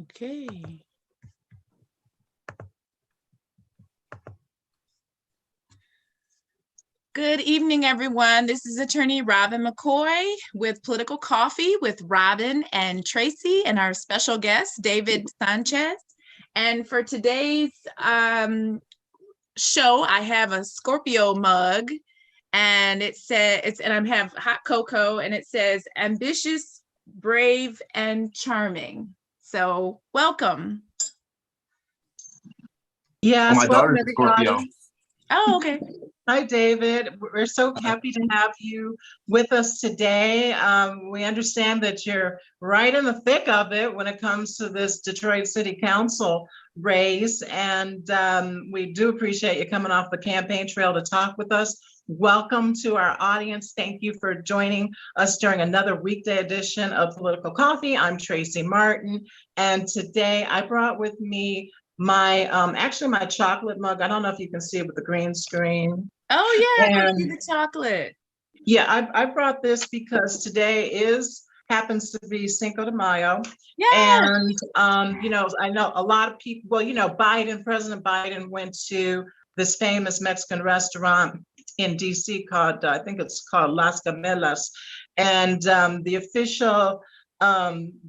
Okay. Good evening, everyone. This is Attorney Robin McCoy with Political Coffee with Robin and Tracy and our special guest, David Sanchez. And for today's show, I have a Scorpio mug, and it says, and I have hot cocoa, and it says, ambitious, brave, and charming. So welcome. Yes, my welcome daughter's a Scorpio. everybody. Oh, okay. Hi, David. We're so happy to have you with us today. We understand that you're right in the thick of it when it comes to this Detroit City Council race, and we do appreciate you coming off the campaign trail to talk with us. Welcome to our audience. Thank you for joining us during another weekday edition of Political Coffee. I'm Tracy Martin, and today I brought with me my actually my chocolate mug. I don't know if you can see it with the green screen. Oh yeah, I can see the chocolate. Yeah, I brought this because today happens to be Cinco de Mayo. Yeah. And you know, I know a lot of people, well, you know, President Biden went to this famous Mexican restaurant in DC called, I think it's called Las Camelas. And the official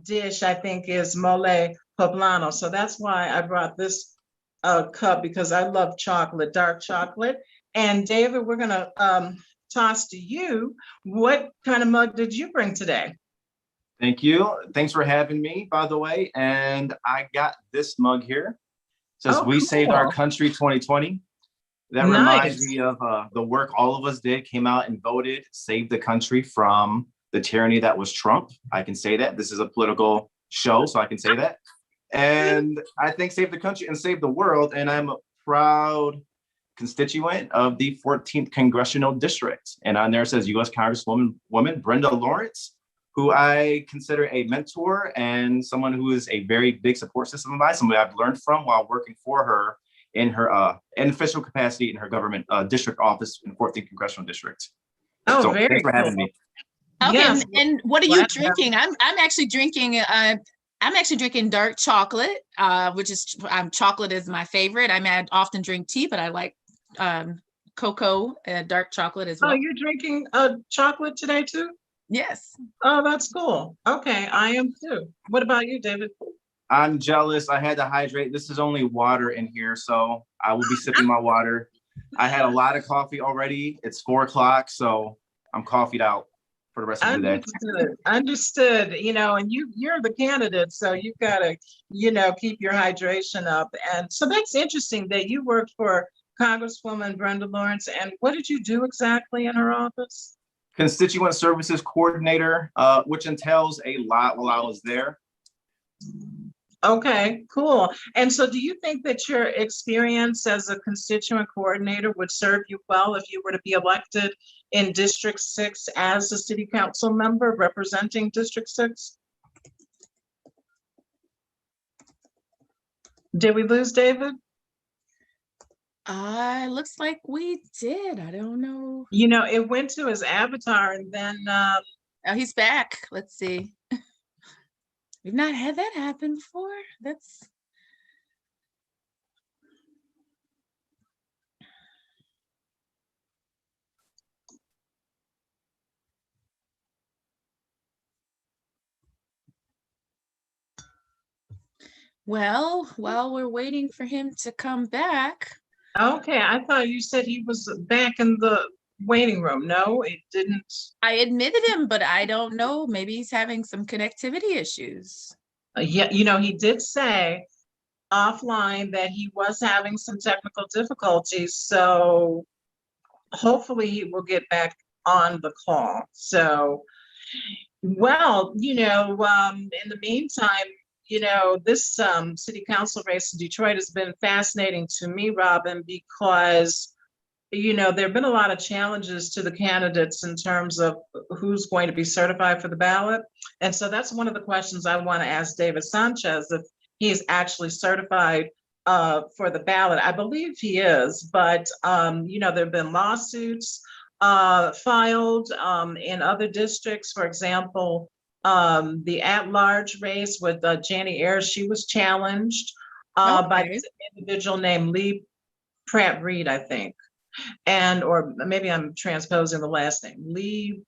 dish, I think, is mole poblano. So that's why I brought this cup, because I love chocolate, dark chocolate. And David, we're gonna toss to you. What kind of mug did you bring today? Thank you. Thanks for having me, by the way. And I got this mug here. It says, "We saved our country 2020." That reminds me of the work all of us did, came out and voted, saved the country from the tyranny that was Trump. I can say that. This is a political show, so I can say that. And I think save the country and save the world. And I'm a proud constituent of the 14th Congressional District. And on there it says U.S. Congresswoman Brenda Lawrence, who I consider a mentor and someone who is a very big support system of mine, somebody I've learned from while working for her in her official capacity in her government district office in 14th Congressional District. Oh, so very thanks for having me. Okay, yes. and what are you drinking? I'm actually drinking dark chocolate, which is chocolate is my favorite. I often drink tea, but I like cocoa and dark chocolate as well. Oh, you're drinking chocolate today too? Yes. Oh, that's cool. Okay, I am too. What about you, David? I'm jealous. I had to hydrate. This is only water in here, so I will be sipping my water. I had a lot of coffee already. It's 4 o'clock, so I'm coffeeed out for the rest of the day. Understood. You know, and you're the candidate, so you've got to, you know, keep your hydration up. And so that's interesting that you worked for Congresswoman Brenda Lawrence. And what did you do exactly in her office? Constituent Services Coordinator, which entails a lot while I was there. Okay, cool. And so do you think that your experience as a constituent coordinator would serve you well if you were to be elected in District 6 as a city council member representing District 6? Did we lose David? Looks like we did. I don't know. You know, it went to his avatar and then oh, he's back. Let's see. We've not had that happen before. That's well, while we're waiting for him to come back. Okay, I thought you said he was back in the waiting room. No, it didn't. I admitted him, but I don't know. Maybe he's having some connectivity issues. Yeah, you know, he did say offline that he was having some technical difficulties. So hopefully he will get back on the call. So, well, you know, in the meantime, you know, this city council race in Detroit has been fascinating to me, Robin, because you know, there have been a lot of challenges to the candidates in terms of who's going to be certified for the ballot. And so that's one of the questions I want to ask David Sanchez, if he's actually certified for the ballot. I believe he is, but, you know, there have been lawsuits filed in other districts. For example, The at-large race with Janie Ayers, she was challenged by Okay. this individual named Lee Pratt Reed, I think. And, or maybe I'm transposing the last name, Lee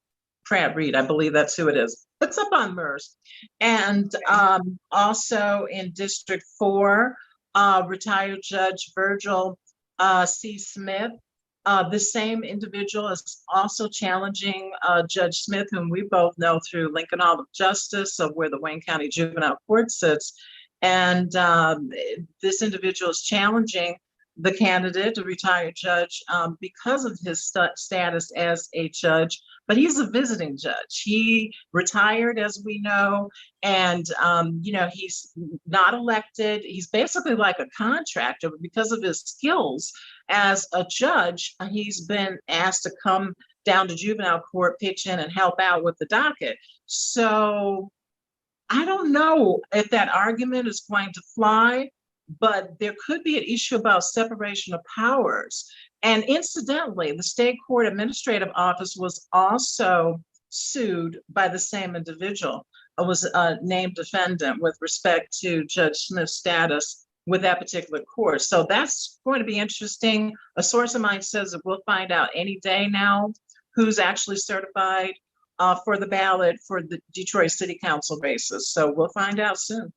Pratt Reed, I believe that's who it is. It's up on MERS. And also in District 4, retired Judge Virgil C. Smith. The same individual is also challenging Judge Smith, whom we both know through Lincoln Hall of Justice, of where the Wayne County Juvenile Court sits. And this individual is challenging the candidate, a retired judge, because of his status as a judge, but he's a visiting judge. He retired, as we know, and he's not elected. He's basically like a contractor, but because of his skills as a judge, he's been asked to come down to juvenile court, pitch in, and help out with the docket. So I don't know if that argument is going to fly, but there could be an issue about separation of powers. And incidentally, the state court administrative office was also sued by the same individual. It was a named defendant with respect to Judge Smith's status with that particular court. So that's going to be interesting. A source of mine says that we'll find out any day now who's actually certified for the ballot for the Detroit City Council races. So we'll find out soon.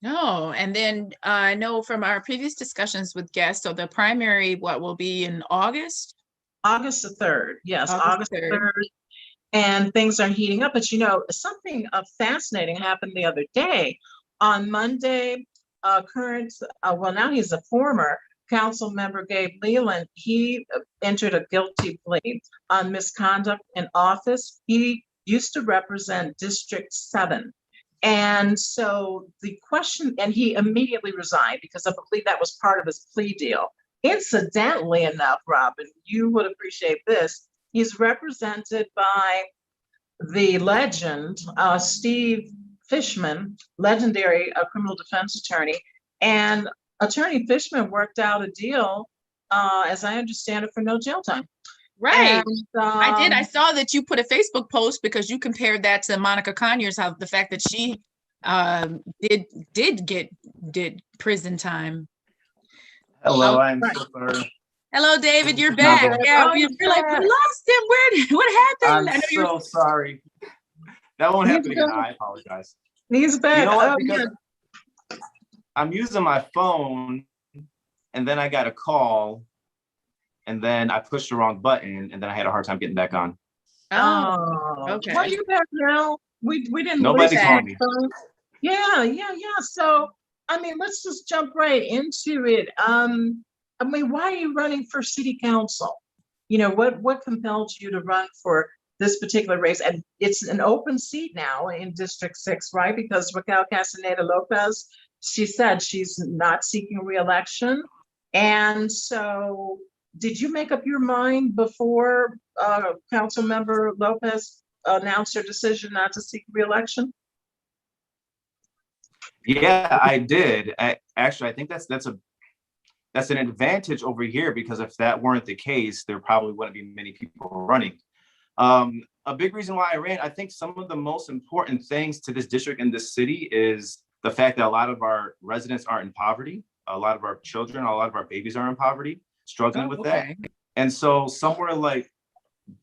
No, and then I know from our previous discussions with guests, so the primary, what will be in August? August the 3rd, yes, August 3rd. 3rd. And things are heating up, but something fascinating happened the other day. On Monday, now he's a former council member, Gabe Leland, he entered a guilty plea on misconduct in office. He used to represent District 7. And so the question, and he immediately resigned because I believe that was part of his plea deal. Incidentally enough, Robin, you would appreciate this. He's represented by the legend, Steve Fishman, legendary criminal defense attorney. And Attorney Fishman worked out a deal, as I understand it, for no jail time. Right. And, I did. I saw that you put a Facebook post because you compared that to Monica Conyers, how the fact that she did prison time. Hello, I'm so sorry. Hello, David. You're back. No, Yeah, oh, we're you're like, we back. lost him. What happened? I'm so sorry. That won't happen again. I apologize. He's back. You know what? Oh, Because I'm using my phone, and then I got a call, and then I pushed the wrong button, and then I had a hard time getting back on. Oh, okay. Well, you're back now. We didn't. Nobody lose called me. Yeah. So, I mean, let's just jump right into it. Why are you running for city council? What compelled you to run for this particular race? And it's an open seat now in District 6, right? Because Raquel Castañeda-López, she said she's not seeking re-election. And so did you make up your mind before Councilmember Lopez announced her decision not to seek re-election? Yeah, I did. Actually, I think that's an advantage over here, because if that weren't the case, there probably wouldn't be many people running. A big reason why I ran, I think some of the most important things to this district and this city is the fact that a lot of our residents are in poverty. A lot of our children, a lot of our babies are in poverty, struggling with that. And so somewhere like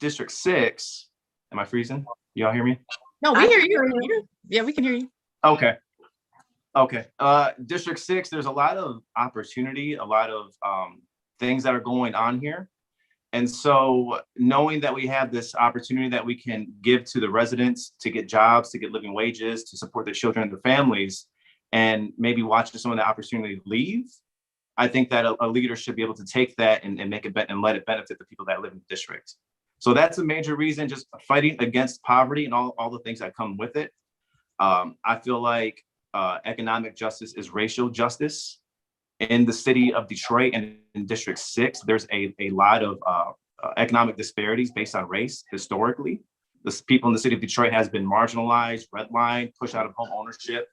District 6, am I freezing? Y'all hear me? No, we hear you. Yeah, we can hear you. Okay. District 6, there's a lot of opportunity, a lot of things that are going on here. And so knowing that we have this opportunity that we can give to the residents to get jobs, to get living wages, to support their children and their families, and maybe watching some of the opportunity leave, I think that a leader should be able to take that and make it and let it benefit the people that live in the district. So that's a major reason, just fighting against poverty and all the things that come with it. I feel like economic justice is racial justice. In the city of Detroit and in District 6, there's a lot of economic disparities based on race historically. The people in the city of Detroit has been marginalized, redlined, pushed out of home ownership,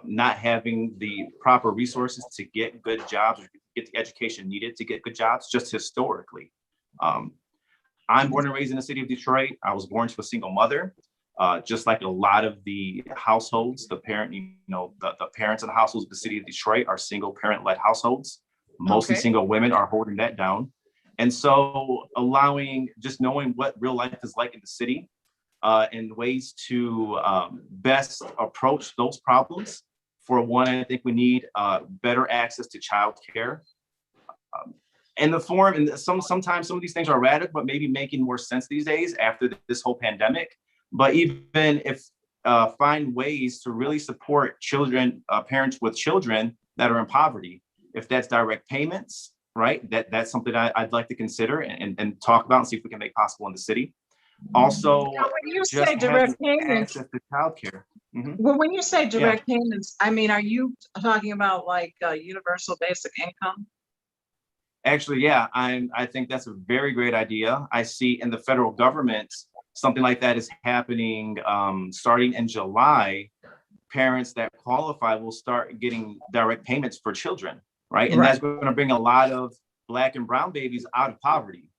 not having the proper resources to get good jobs or get the education needed to get good jobs, just historically. I'm born and raised in the city of Detroit. I was born to a single mother. Just like a lot of the households, the parents in the households of the city of Detroit are single parent-led households. Mostly single women are holding that down. And so just knowing what real life is like in the city and ways to best approach those problems. For one, I think we need better access to childcare. And the form, and sometimes some of these things are radical, but maybe making more sense these days after this whole pandemic. But even if find ways to really support children, parents with children that are in poverty, if that's direct payments, right? That's something I'd like to consider and talk about and see if we can make possible in the city. Also, now, when you say direct payments, access to childcare. Well, when you say direct payments, I mean, are you talking about like universal basic income? Actually, yeah, I think that's a very great idea. I see in the federal government, something like that is happening starting in July. Parents that qualify will start getting direct payments for children, right? And that's going to bring a lot of Black and brown babies out of poverty.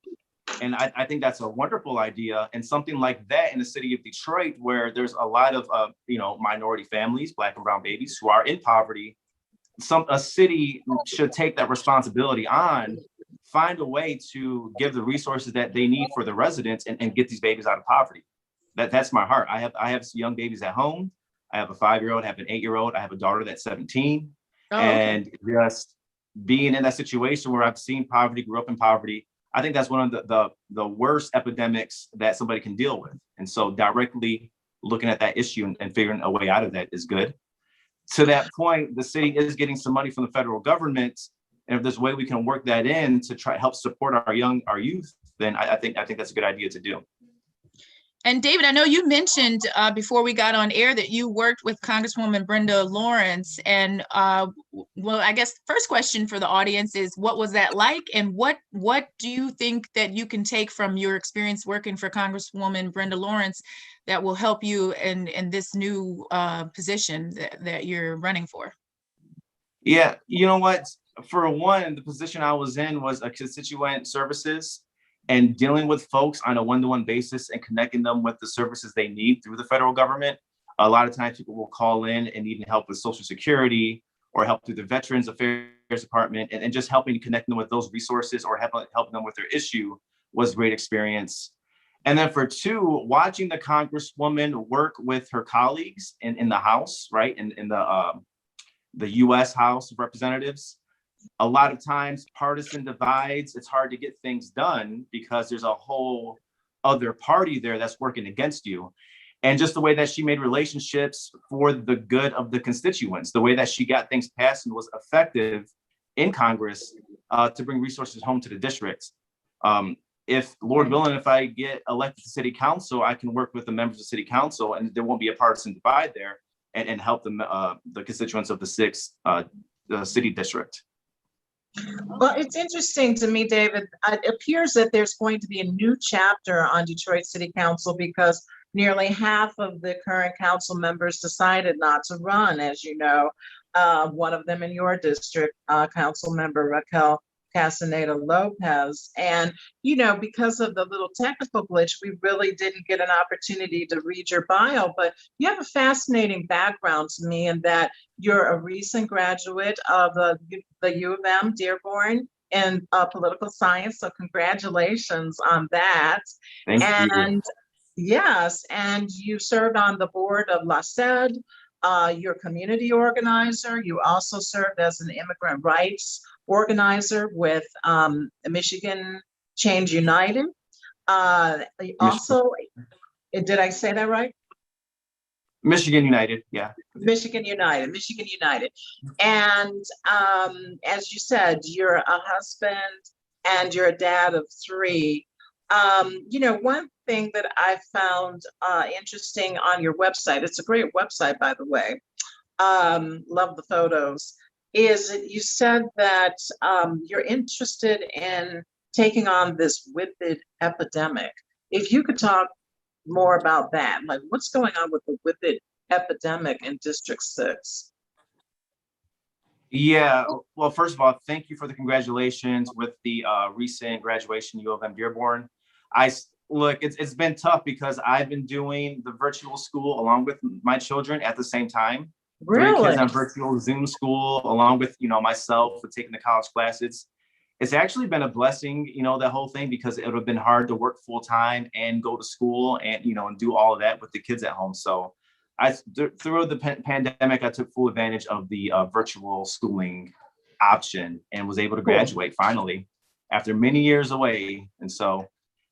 And I think that's a wonderful idea. And something like that in the city of Detroit, where there's a lot of minority families, Black and brown babies who are in poverty, a city should take that responsibility on, find a way to give the resources that they need for the residents and get these babies out of poverty. That's my heart. I have young babies at home. I have a 5-year-old, I have an 8-year-old, I have a daughter that's 17. And just being in that situation where I've seen poverty, grew up in poverty, I think that's one of the worst epidemics that somebody can deal with. And so directly looking at that issue and figuring a way out of that is good. To that point, the city is getting some money from the federal government. And if there's a way we can work that in to try to help support our youth, then I think that's a good idea to do. And David, I know you mentioned before we got on air that you worked with Congresswoman Brenda Lawrence. And well, I guess the first question for the audience is, what was that like? And what do you think that you can take from your experience working for Congresswoman Brenda Lawrence that will help you in this new position that you're running for? Yeah, you know what? For one, the position I was in was a constituent services, and dealing with folks on a one-to-one basis and connecting them with the services they need through the federal government. A lot of times people will call in and need help with Social Security or help through the Veterans Affairs Department, and just helping connect them with those resources or helping them with their issue was a great experience. And then for two, watching the Congresswoman work with her colleagues in the House, right, in the U.S. House of Representatives. A lot of times partisan divides, it's hard to get things done because there's a whole other party there that's working against you. And just the way that she made relationships for the good of the constituents, the way that she got things passed and was effective in Congress to bring resources home to the districts. If Lord willing, if I get elected to city council, I can work with the members of city council and there won't be a partisan divide there and help them, the constituents of the 6th city district. Well, it's interesting to me, David. It appears that there's going to be a new chapter on Detroit City Council because nearly half of the current council members decided not to run, as you know. One of them in your district, Councilmember Raquel Castañeda-López. And, you know, because of the little technical glitch, we really didn't get an opportunity to read your bio, but you have a fascinating background to me in that you're a recent graduate of the U of M, Dearborn, in political science. So congratulations on that. Thank you. Yes, and you served on the board of LACED, you're a community organizer. You also served as an immigrant rights organizer with Michigan Change United. Also, did I say that right? Michigan United, yeah. Michigan United. And as you said, you're a husband and you're a dad of 3. You know, one thing that I found interesting on your website, it's a great website, by the way, love the photos, is that you said that you're interested in taking on this whippet epidemic. If you could talk more about that, like what's going on with the whippet epidemic in District 6? Yeah, well, first of all, thank you for the congratulations with the recent graduation, U of M Dearborn. look, it's been tough because I've been doing the virtual school along with my children at the same time. Three Really? kids on virtual Zoom school, along with, myself for taking the college classes. It's actually been a blessing, the whole thing, because it would have been hard to work full time and go to school and, and do all of that with the kids at home. So through the pandemic, I took full advantage of the virtual schooling option and was able to graduate finally after many years away. And so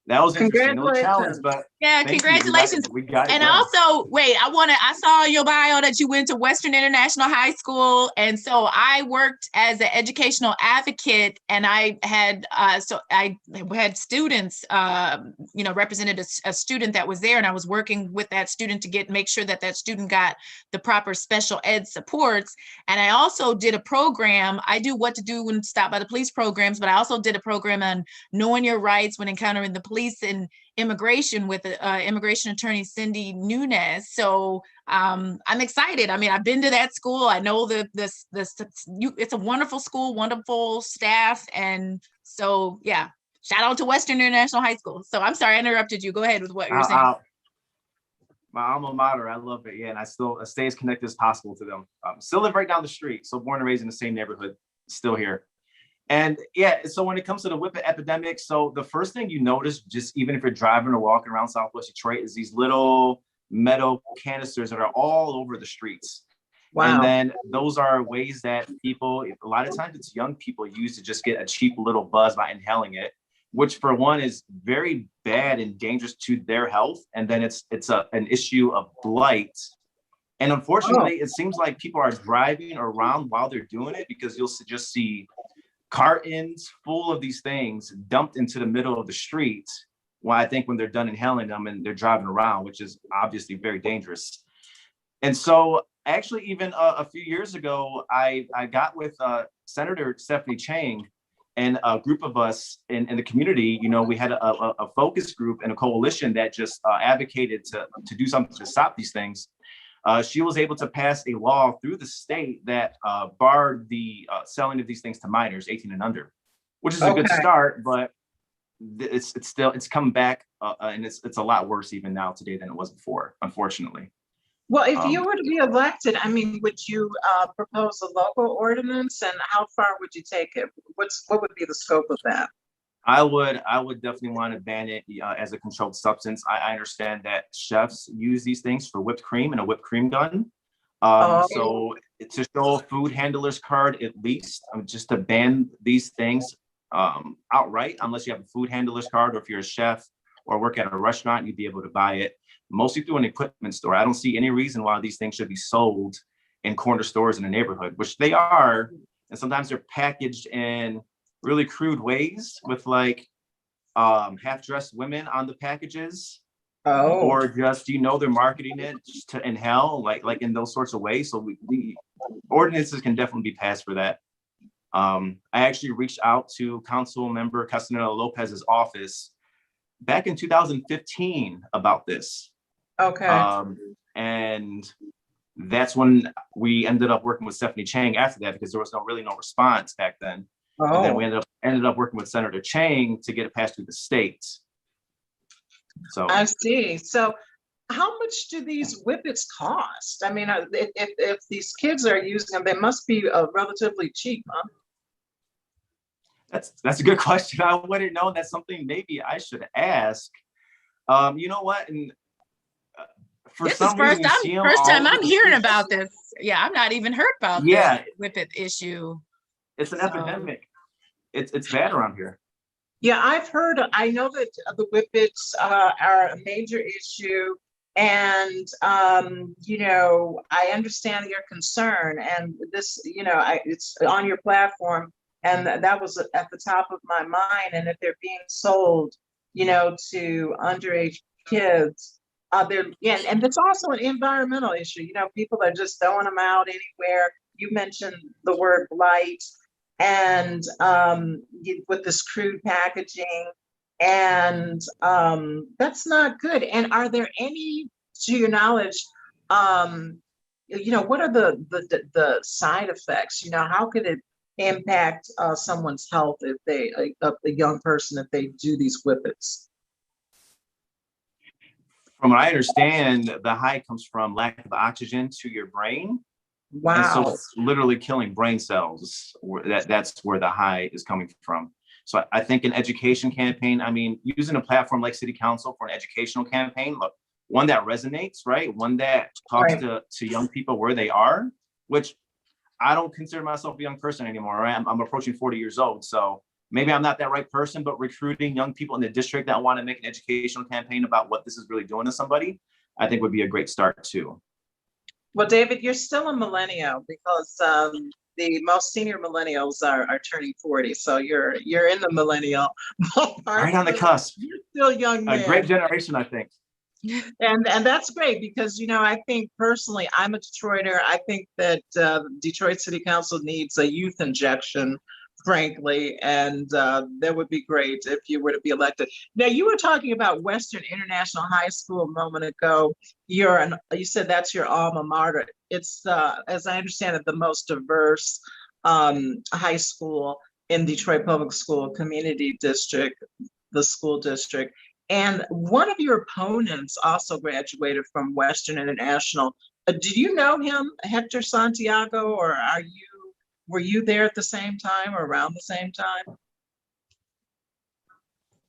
that was interesting. No challenge, but yeah, congratulations. We got it and done. Also, wait, I saw your bio that you went to Western International High School. And so I worked as an educational advocate, and I had students, represented a student that was there, and I was working with that student to make sure that student got the proper special ed supports. And I also did a program. I do what to do when stopped by the police programs, but I also did a program on knowing your rights when encountering the police and immigration with immigration attorney Cindy Nunes. So I'm excited. I mean, I've been to that school. I know it's a wonderful school, wonderful staff. And so, yeah, shout out to Western International High School. So I'm sorry I interrupted you. Go ahead with what you're saying. My alma mater, I love it. Yeah, and I still stay as connected as possible to them. Still live right down the street. So born and raised in the same neighborhood, still here. And yeah, so when it comes to the whippet epidemic, so the first thing you notice, just even if you're driving or walking around Southwest Detroit, is these little metal canisters that are all over the streets. Wow. And then those are ways that people, a lot of times it's young people, use to just get a cheap little buzz by inhaling it, which for one is very bad and dangerous to their health. And then it's an issue of blight. And unfortunately, it seems like people are driving around while they're doing it, because you'll just see cartons full of these things dumped into the middle of the street. Well, I think when they're done inhaling them and they're driving around, which is obviously very dangerous. And so actually, even a few years ago, I got with Senator Stephanie Chang and a group of us in the community. We had a focus group and a coalition that just advocated to do something to stop these things. She was able to pass a law through the state that barred the selling of these things to minors 18 and under, which is a good start, but it's come back and it's a lot worse even now today than it was before, unfortunately. Well, if you were to be elected, I mean, would you propose a local ordinance, and how far would you take it? What would be the scope of that? I would definitely want to ban it as a controlled substance. I understand that chefs use these things for whipped cream and a whipped cream gun. So to show a food handler's card, at least, just to ban these things outright, unless you have a food handler's card, or if you're a chef or work at a restaurant, you'd be able to buy it mostly through an equipment store. I don't see any reason why these things should be sold in corner stores in the neighborhood, which they are. And sometimes they're packaged in really crude ways with like half-dressed women on the packages, or just they're marketing it just to inhale, like in those sorts of ways. So the ordinances can definitely be passed for that. I actually reached out to Councilmember Castañeda-López's office back in 2015 about this. And that's when we ended up working with Stephanie Chang after that, because there was no response back then. And then we ended up working with Senator Chang to get it passed through the states. So I see. So how much do these whippets cost? I mean, if these kids are using them, they must be relatively cheap, huh? That's a good question. I wouldn't know. That's something maybe I should ask. You know what? And for this some is reason, first time I'm hearing about this. Yeah, I've not even heard about this whippet issue. It's an epidemic. It's bad around here. Yeah, I know that the whippets are a major issue, and I understand your concern, and this, it's on your platform, and that was at the top of my mind. And if they're being sold, to underage kids, and it's also an environmental issue. People are just throwing them out anywhere. You mentioned the word blight, and with this crude packaging, and that's not good. And are there any, to your knowledge, what are the side effects? How could it impact someone's health if a young person, if they do these whippets? from what I understand, the high comes from lack of oxygen to your brain. And so Wow. it's literally killing brain cells. That's where the high is coming from. So I think an education campaign, I mean, using a platform like City Council for an educational campaign, look, one that resonates, right? One that talks to young people where they are, which I don't consider myself a young person anymore, right? I'm approaching 40 years old. So maybe I'm not that right person, but recruiting young people in the district that want to make an educational campaign about what this is really doing to somebody, I think would be a great start too. Well, David, you're still a millennial because the most senior millennials are turning 40. So you're in the millennial ballpark. Right on the cusp. You're still young man. A great generation, I think. And that's great because, you know, I think personally, I'm a Detroiter. I think that Detroit City Council needs a youth injection, frankly, and that would be great if you were to be elected. Now, you were talking about Western International High School a moment ago. You said that's your alma mater. It's, as I understand it, the most diverse high school in Detroit Public School Community District, the school district. And one of your opponents also graduated from Western International. Did you know him, Hector Santiago, or were you there at the same time or around the same time?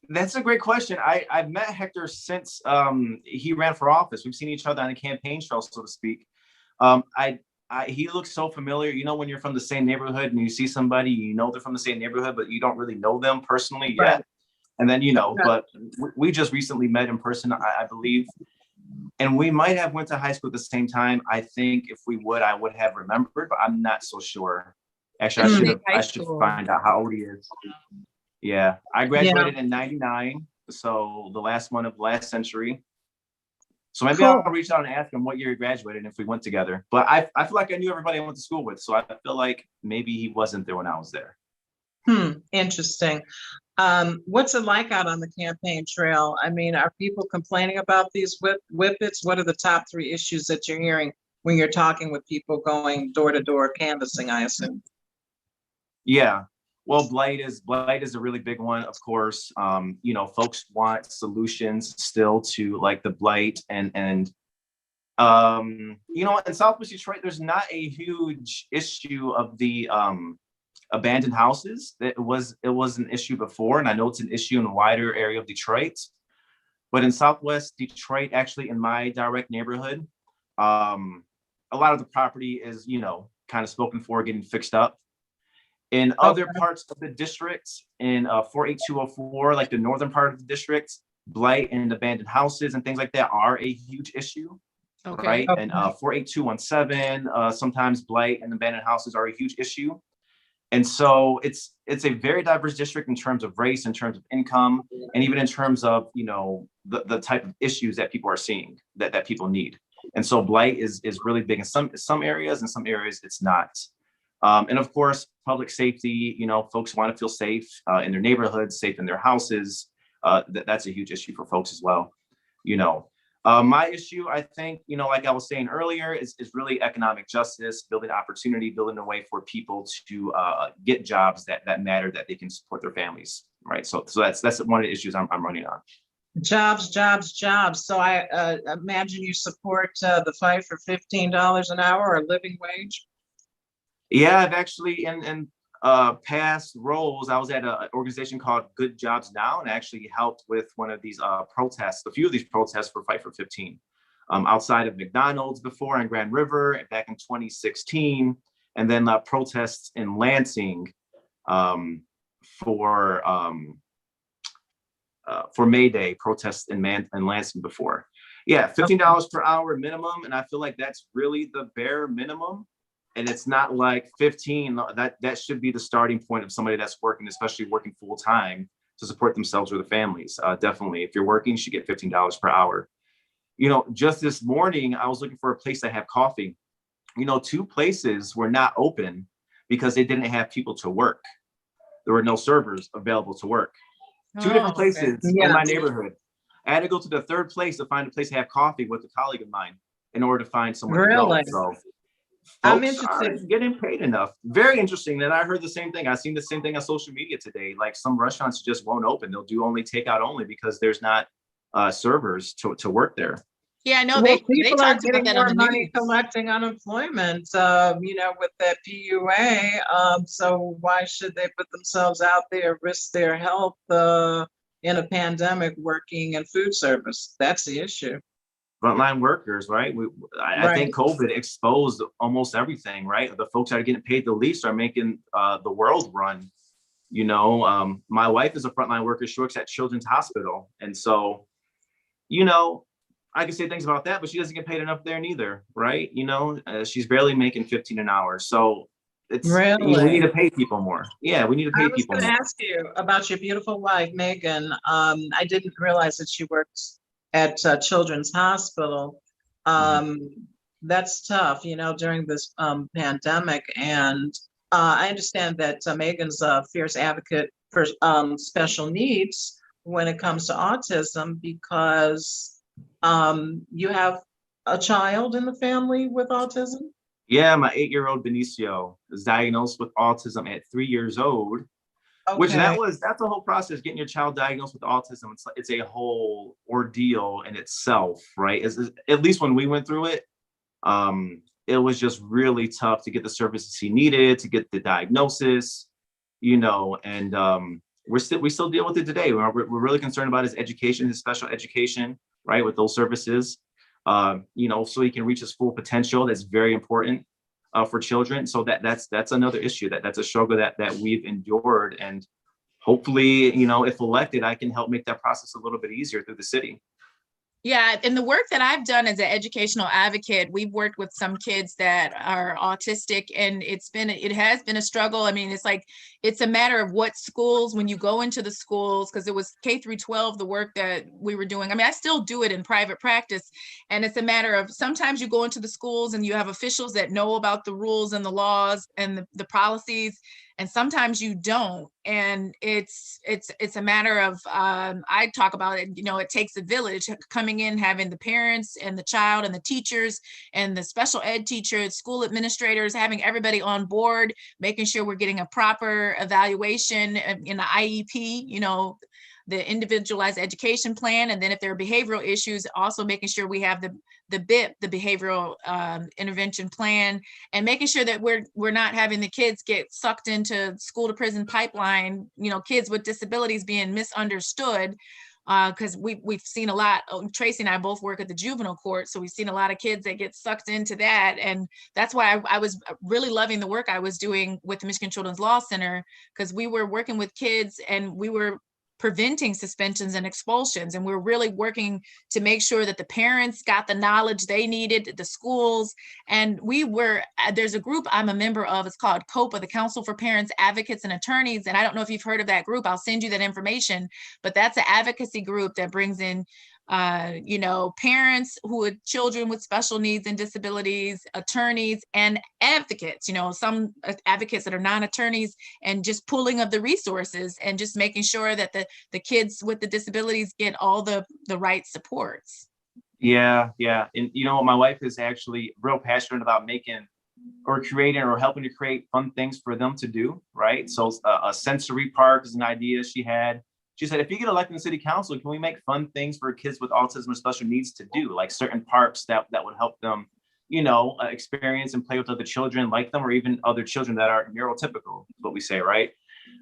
That's a great question. I've met Hector since he ran for office. We've seen each other on a campaign trail, so to speak. He looks so familiar. You know, when you're from the same neighborhood and you see somebody, you know they're from the same neighborhood, but you don't really know them personally yet. Right. And then, you know, but we just recently met in person, I believe. And we might have went to high school at the same time. I think if we would, I would have remembered, but I'm not so sure. Actually, I should find out how old he is. Yeah, I graduated in 99. So the last one of last century. So maybe I'll reach out and ask him what year he graduated and if we went together. But I feel like I knew everybody I went to school with. So I feel like maybe he wasn't there when I was there. Interesting. What's it like out on the campaign trail? I mean, are people complaining about these whippets? What are the top 3 issues that you're hearing when you're talking with people going door to door canvassing, I assume? Yeah, well, blight is a really big one, of course. You know, folks want solutions still to like the blight and you know, in Southwest Detroit, there's not a huge issue of the abandoned houses. It was an issue before, and I know it's an issue in a wider area of Detroit. But in Southwest Detroit, actually in my direct neighborhood, a lot of the property is, you know, kind of spoken for, getting fixed up. In other parts of the district, in 48204, like the northern part of the district, blight and abandoned houses and things like that are a huge issue. Right? And 48217, sometimes blight and abandoned houses are a huge issue. And so it's a very diverse district in terms of race, in terms of income, and even in terms of, you know, the type of issues that people are seeing that people need. And so blight is really big in some areas, in some areas it's not. And of course, public safety, you know, folks want to feel safe in their neighborhoods, safe in their houses. That's a huge issue for folks as well, you know. My issue, I think, you know, like I was saying earlier, is really economic justice, building opportunity, building a way for people to get jobs that matter, that they can support their families, right? So that's one of the issues I'm running on. Jobs. So I imagine you support the fight for $15 an hour or living wage. Yeah, I've actually in past roles, I was at an organization called Good Jobs Now, and actually helped with one of these protests, a few of these protests for Fight for 15, outside of McDonald's before in Grand River back in 2016, and then protests in Lansing for May Day, protests in Lansing before. Yeah, $15 per hour minimum, and I feel like that's really the bare minimum. And it's not like 15, that should be the starting point of somebody that's working, especially working full time to support themselves or their families. Definitely, if you're working, you should get $15 per hour. You know, just this morning, I was looking for a place to have coffee. You know, 2 places were not open because they didn't have people to work. There were no servers available to work. 2 different places in my neighborhood. I had to go to the 3rd place to find a place to have coffee with a colleague of mine in order to find somewhere to go. So, I'm interested. Getting paid enough. Very interesting. And I heard the same thing. I've seen the same thing on social media today. Like some restaurants just won't open. They'll do only takeout only because there's not servers to work there. Yeah, I know Well, they people are talked about getting that on more the money news. collecting unemployment, with that PUA. So why should they put themselves out there, risk their health in a pandemic working in food service? That's the issue. Frontline workers, right? I think COVID exposed almost everything, right? The folks that are getting paid the least are making the world run. My wife is a frontline worker. She works at Children's Hospital. And so, I can say things about that, but she doesn't get paid enough there neither, right? She's barely making 15 an hour. So we need to pay people more. Yeah, we need to pay people more. I was going to ask you about your beautiful wife, Megan. I didn't realize that she worked at Children's Hospital. That's tough, during this pandemic. And I understand that Megan's a fierce advocate for special needs when it comes to autism, because you have a child in the family with autism? Yeah, my 8-year-old Benicio is diagnosed with autism at 3 years old. Okay. Which that's a whole process, getting your child diagnosed with autism. It's a whole ordeal in itself, right? At least when we went through it, it was just really tough to get the services he needed, to get the diagnosis, and we still deal with it today. We're really concerned about his education, his special education, right, with those services, so he can reach his full potential. That's very important for children. So that's another issue that's a struggle that we've endured. And hopefully, if elected, I can help make that process a little bit easier through the city. Yeah, in the work that I've done as an educational advocate, we've worked with some kids that are autistic, and it has been a struggle. I mean, it's a matter of what schools, when you go into the schools, because it was K through 12, the work that we were doing. I mean, I still do it in private practice, and it's a matter of sometimes you go into the schools and you have officials that know about the rules and the laws and the policies, and sometimes you don't. And it's a matter of, I talk about it, it takes a village coming in, having the parents and the child and the teachers and the special ed teachers, school administrators, having everybody on board, making sure we're getting a proper evaluation in the IEP, the individualized education plan. And then if there are behavioral issues, also making sure we have the BIP, the behavioral intervention plan, and making sure that we're not having the kids get sucked into school to prison pipeline, kids with disabilities being misunderstood. Because we've seen a lot. Tracy and I both work at the juvenile court, so we've seen a lot of kids that get sucked into that. And that's why I was really loving the work I was doing with the Michigan Children's Law Center, because we were working with kids and we were preventing suspensions and expulsions. And we're really working to make sure that the parents got the knowledge they needed, the schools. And there's a group I'm a member of, it's called COPA, the Council for Parents, Advocates, and Attorneys. And I don't know if you've heard of that group. I'll send you that information, but that's an advocacy group that brings in parents who are children with special needs and disabilities, attorneys, and advocates, some advocates that are non-attorneys, and just pooling of the resources and just making sure that the kids with the disabilities get all the right supports. Yeah. And my wife is actually real passionate about making or creating or helping to create fun things for them to do, right? So a sensory park is an idea she had. She said, if you get elected in the city council, can we make fun things for kids with autism or special needs to do, like certain parks that would help them, experience and play with other children like them, or even other children that are neurotypical, what we say, right?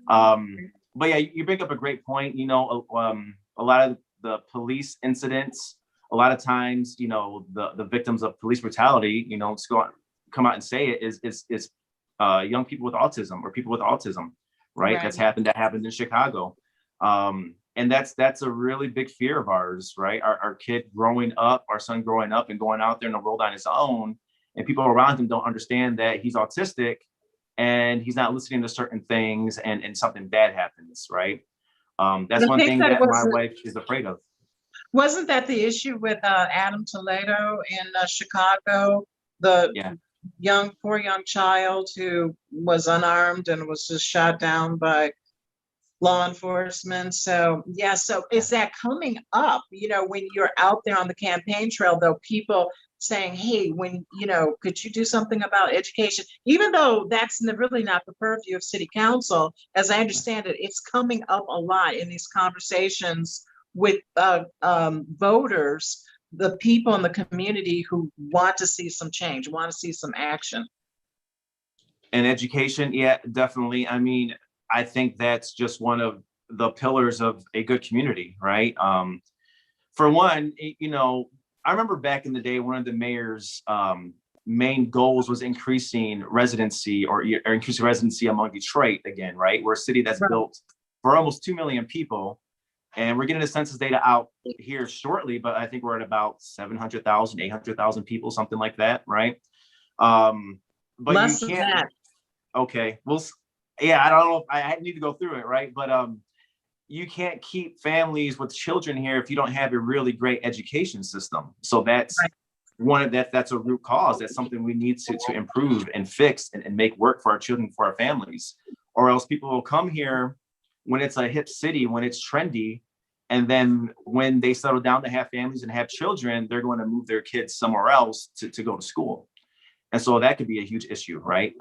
But yeah, you bring up a great point. A lot of the police incidents, a lot of times, the victims of police brutality, come out and say it is young people with autism or people with autism, right? That happened in Chicago. And that's a really big fear of ours, right? Our kid growing up, our son growing up and going out there in the world on his own, and people around him don't understand that he's autistic and he's not listening to certain things, and something bad happens, right? That's one thing that my wife is afraid of. Wasn't that the issue with Adam Toledo in Chicago? The poor young child who was unarmed and was just shot down by law enforcement. So is that coming up, when you're out there on the campaign trail, though, people saying, hey, could you do something about education, even though that's really not the purview of city council? As I understand it, it's coming up a lot in these conversations with voters, the people in the community who want to see some change, want to see some action. And education, yeah, definitely. I mean, I think that's just one of the pillars of a good community, right? For one, you know, I remember back in the day, one of the mayor's main goals was increasing residency or increasing residency among Detroit again, right? We're a city that's built for almost 2 million people. And we're getting the census data out here shortly, but I think we're at about 700,000, 800,000 people, something like that, right? But Less you than can't. that. Okay, well, yeah, I don't know if I need to go through it, right? But you can't keep families with children here if you don't have a really great education system. So that's one of that's a root cause. That's something we need to improve and fix and make work for our children, for our families, or else people will come here when it's a hip city, when it's trendy, and then when they settle down to have families and have children, they're going to move their kids somewhere else to go to school. And so that could be a huge issue, right?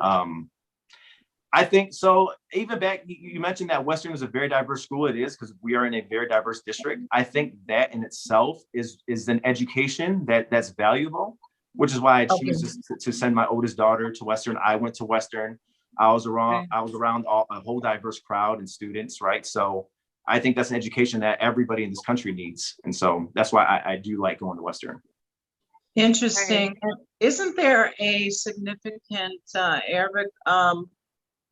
I think so. Even back, you mentioned that Western is a very diverse school. It is, because we are in a very diverse district. I think that in itself is an education that's valuable, which is why I choose to send my oldest daughter to Western. I went to Western. I was around a whole diverse crowd and students, right? So I think that's an education that everybody in this country needs. And so that's why I do like going to Western. Interesting. Isn't there a significant Arabic,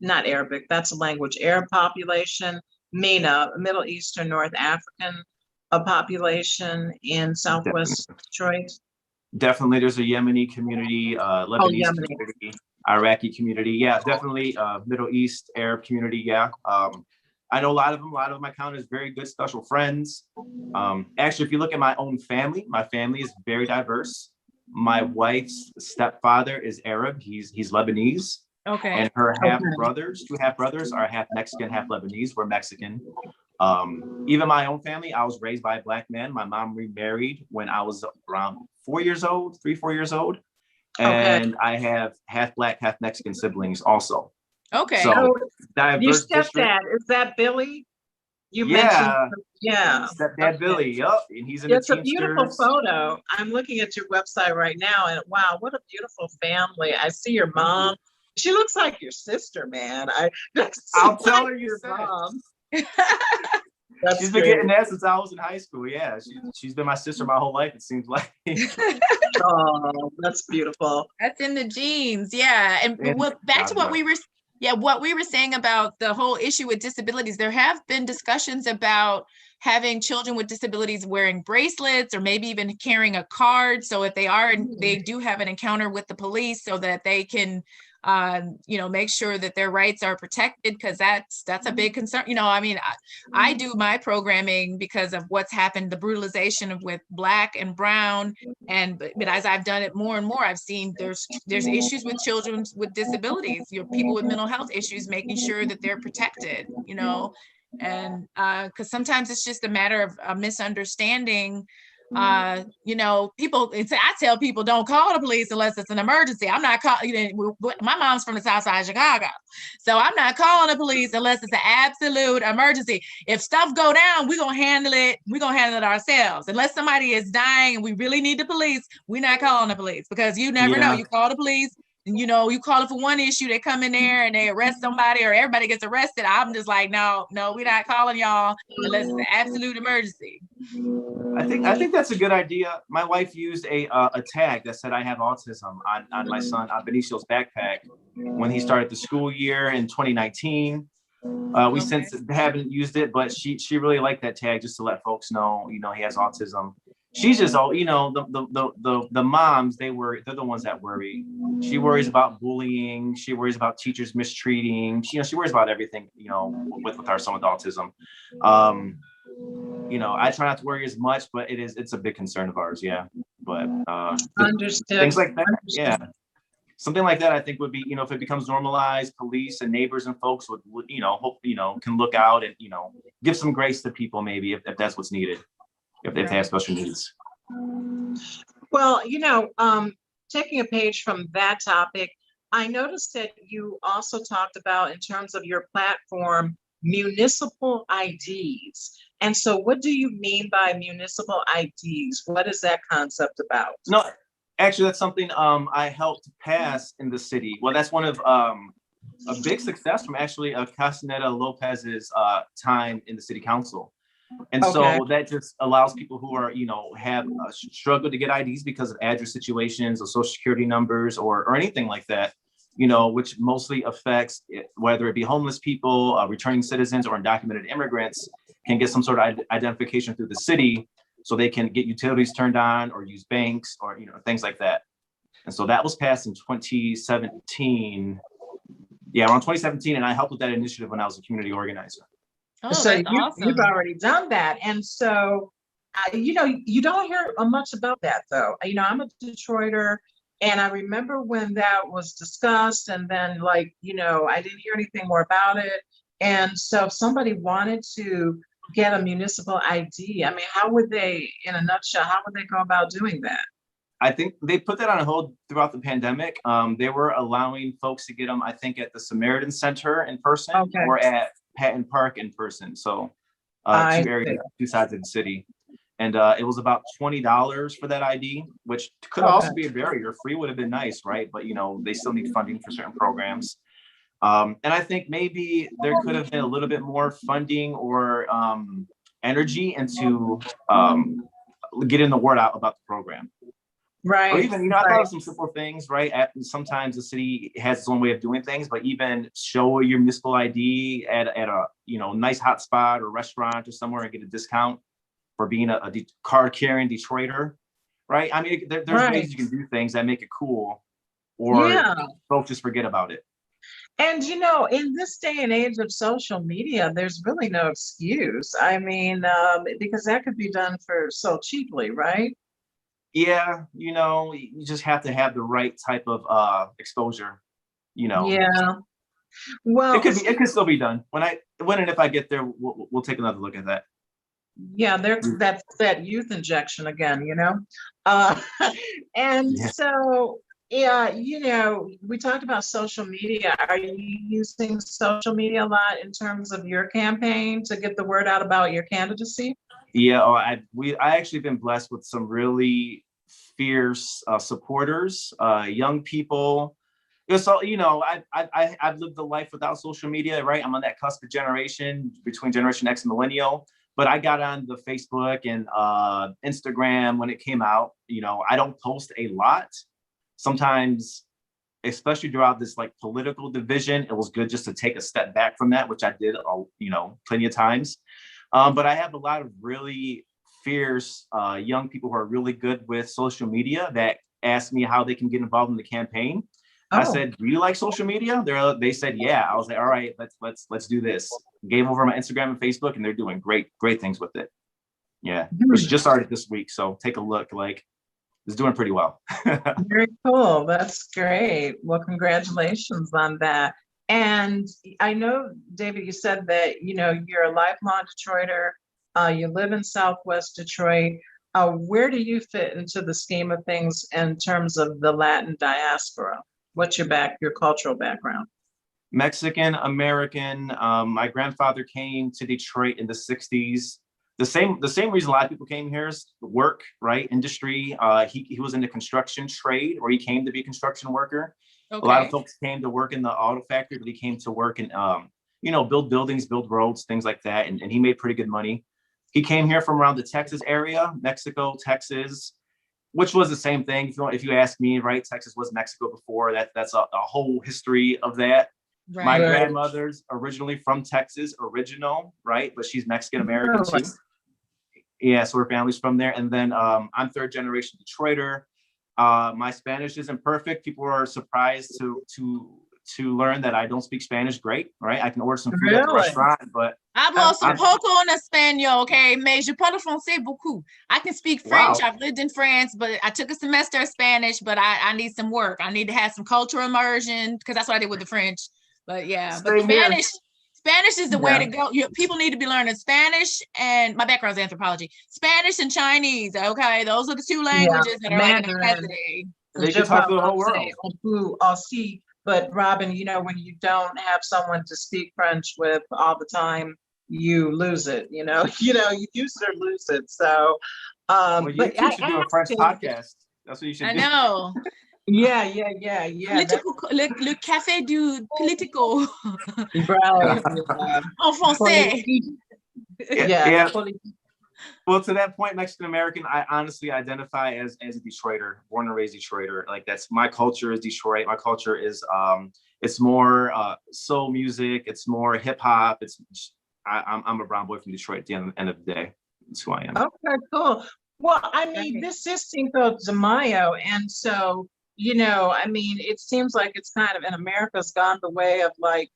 not Arabic, that's a language, Arab population, MENA, Middle Eastern, North African population in Southwest Detroit? Definitely, there's a Yemeni community, Lebanese community, Iraqi community. Yeah, definitely Middle East, Arab community. Yeah. I know a lot of them I count as very good special friends. Actually, if you look at my own family, my family is very diverse. My wife's stepfather is Arab. He's Lebanese. Okay. And her two half brothers are half Mexican, half Lebanese. We're Mexican. Even my own family, I was raised by a Black man. My mom remarried when I was around 4 years old, 3-4 years old. And I have half Black, half Mexican siblings also. Okay. So your stepdad, is that Billy? You mentioned, stepdad Billy. Yep, and he's in It's a beautiful photo. I'm looking at your website right now, and wow, what a beautiful family. I see your mom. She looks like your sister, man. I'll tell her your mom. She's been getting that since I was in high school. Yeah, she's been my sister my whole life, it seems like. Oh, that's beautiful. That's in the genes. Yeah. And back to what we were saying about the whole issue with disabilities. There have been discussions about having children with disabilities wearing bracelets or maybe even carrying a card. So if they do have an encounter with the police, so that they can make sure that their rights are protected, because that's a big concern. I mean, I do my programming because of what's happened, the brutalization with Black and Brown, but as I've done it more and more, I've seen there's issues with children with disabilities, people with mental health issues, making sure that they're protected, and because sometimes it's just a matter of a misunderstanding. I tell people, don't call the police unless it's an emergency. I'm not calling. My mom's from the South Side of Chicago, so I'm not calling the police unless it's an absolute emergency. If stuff go down, we're gonna handle it. We're gonna handle it ourselves. Unless somebody is dying and we really need the police, we're not calling the police, because you never know. You call the police, and you call it for one issue, they come in there and they arrest somebody, or everybody gets arrested. I'm just like, no, we're not calling y'all unless it's an absolute emergency. I think that's a good idea. My wife used a tag that said I have autism on my son, on Benicio's backpack, when he started the school year in 2019. We since haven't used it, but she really liked that tag, just to let folks know, he has autism. She's just all, the moms, they're the ones that worry. She worries about bullying. She worries about teachers mistreating. She worries about everything, with our son with autism. I try not to worry as much, but it's a big concern of ours. Yeah. But understood. Things like that. Yeah. Something like that, I think, would be, if it becomes normalized, police and neighbors and folks would hope, can look out and, give some grace to people, maybe if that's what's needed, if they have special needs. Well, taking a page from that topic, I noticed that you also talked about, in terms of your platform, municipal IDs. And so what do you mean by municipal IDs? What is that concept about? No, actually, that's something I helped pass in the city. Well, that's one of a big success from actually Castañeda-López's time in the city council. And so that just allows people who are, have struggled to get IDs because of address situations or social security numbers or anything like that, which mostly affects whether it be homeless people, returning citizens, or undocumented immigrants, can get some sort of identification through the city so they can get utilities turned on or use banks or, things like that. And so that was passed in 2017. Yeah, around 2017. And I helped with that initiative when I was a community organizer. Oh, So that's awesome. you've already done that. And so, you don't hear much about that though. I'm a Detroiter, and I remember when that was discussed, and then I didn't hear anything more about it. And so if somebody wanted to get a municipal ID, how would they, in a nutshell, how would they go about doing that? I think they put that on hold throughout the pandemic. They were allowing folks to get them, I think, at the Samaritan Center in person or at Patton Park in person. So two sides of the city. And it was about $20 for that ID, which could also be a barrier. Free would have been nice, right? But, they still need funding for certain programs. And I think maybe there could have been a little bit more funding or energy into getting the word out about the program. Right. Or even, I thought of some simple things, right? Sometimes the city has its own way of doing things, but even show your municipal ID at a, nice hot spot or restaurant or somewhere and get a discount for being a card carrying Detroiter, right? There's ways you can do things that make it cool, or folks just forget about it. And, in this day and age of social media, there's really no excuse. Because that could be done for so cheaply, right? Yeah, you just have to have the right type of exposure, Yeah. Well, it could still be done. When and if I get there, we'll take another look at that. Yeah, that's that youth injection again, So we talked about social media. Are you using social media a lot in terms of your campaign to get the word out about your candidacy? Yeah, I actually been blessed with some really fierce supporters, young people. So I've lived a life without social media, right? I'm on that cusp of generation between Generation X and Millennial. But I got on the Facebook and Instagram when it came out. I don't post a lot. Sometimes, especially throughout this political division, it was good just to take a step back from that, which I did, plenty of times. But I have a lot of really fierce young people who are really good with social media that ask me how they can get involved in the campaign. I said, "Do you like social media?" They said, "Yeah." I was like, "All right, let's do this." Gave over my Instagram and Facebook, and they're doing great things with it. Yeah, which just started this week, so take a look. It's doing pretty well. Very cool. That's great. Well, congratulations on that. And I know, David, you said that you're a lifelong Detroiter. You live in Southwest Detroit. Where do you fit into the scheme of things in terms of the Latin diaspora? What's your cultural background? Mexican American. My grandfather came to Detroit in the 60s. The same reason a lot of people came here is work, right? Industry. He was in the construction trade, or he came to be a construction worker. Okay. A lot of folks came to work in the auto factory, but he came to work and build buildings, build roads, things like that. And he made pretty good money. He came here from around the Texas area, Mexico, Texas, which was the same thing. If you ask me, right, Texas was Mexico before. That's a whole history of that. Right. My grandmother's originally from Texas, right? But she's Mexican American too. Yeah, so her family's from there. And then I'm third generation Detroiter. My Spanish isn't perfect. People are surprised to learn that I don't speak Spanish great, right? I can order some food at the restaurant, but Hablo un poco en español, okay? Mais je parle français beaucoup. I can speak French. Wow. I've lived in France, but I took a semester of Spanish, but I need some work. I need to have some cultural immersion because that's what I did with the French. But yeah, but Spanish is the way to go. People need to be learning Spanish, and my background's anthropology. Spanish and Chinese, okay? Those are the two languages that are like a necessity. They can talk to the whole world. But Robin, when you don't have someone to speak French with all the time, you lose it, you know, you use it or lose it. So, Well, you but two should do a French podcast. That's what you should I do. know. yeah. Political, le café du politico Right. en français. Yeah. Well, to that point, Mexican American, I honestly identify as a Detroiter, born and raised Detroiter. Like that's my culture is Detroit. My culture is it's more soul music. It's more hip hop. I'm a brown boy from Detroit at the end of the day. That's who I am. Okay, cool. Well, I mean, this is Cinco de Mayo, and so, you know, I mean, it seems like it's kind of in America's gone the way of like,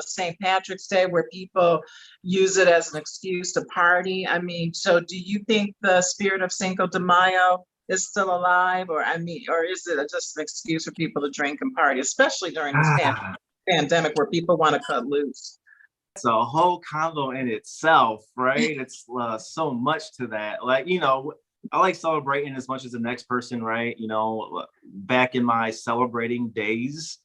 St. Patrick's Day, where people use it as an excuse to party. I mean, so do you think the spirit of Cinco de Mayo is still alive, or is it just an excuse for people to drink and party, especially during this pandemic where people want to cut loose? It's a whole combo in itself, right? It's so much to that. Like, you know, I like celebrating as much as the next person, right? You know, back in my celebrating days,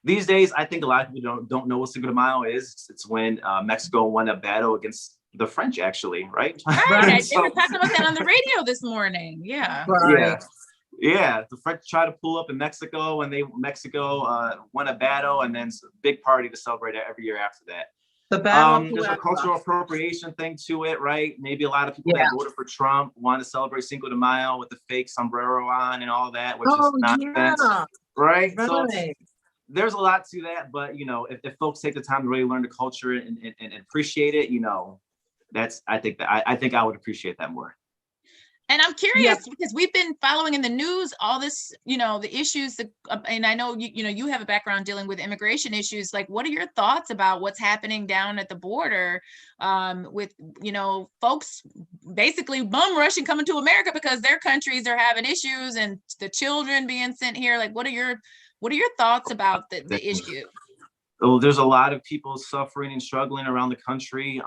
these days, I think a lot of people don't know what Cinco de Mayo is. It's when Mexico won a battle against the French, actually, right? Right. They were talking about that on the radio this morning. Yeah. Right. Yeah, the French tried to pull up in Mexico, and Mexico won a battle, and then a big party to celebrate it every year after that. The battle. There's a cultural appropriation thing to it, right? Maybe a lot of people that voted for Trump want to celebrate Cinco de Mayo with the fake sombrero on and all that, which is nonsense, right? So there's a lot to that, but you know, if folks take the time to really learn the culture and appreciate it, you know, I think I would appreciate that more. And I'm curious because we've been following in the news all this, you know, the issues and I know you have a background dealing with immigration issues. Like, what are your thoughts about what's happening down at the border with, you know, folks basically bum rushing coming to America because their countries are having issues and the children being sent here? Like, what are your thoughts about the issue? Well, there's a lot of people suffering and struggling around the country.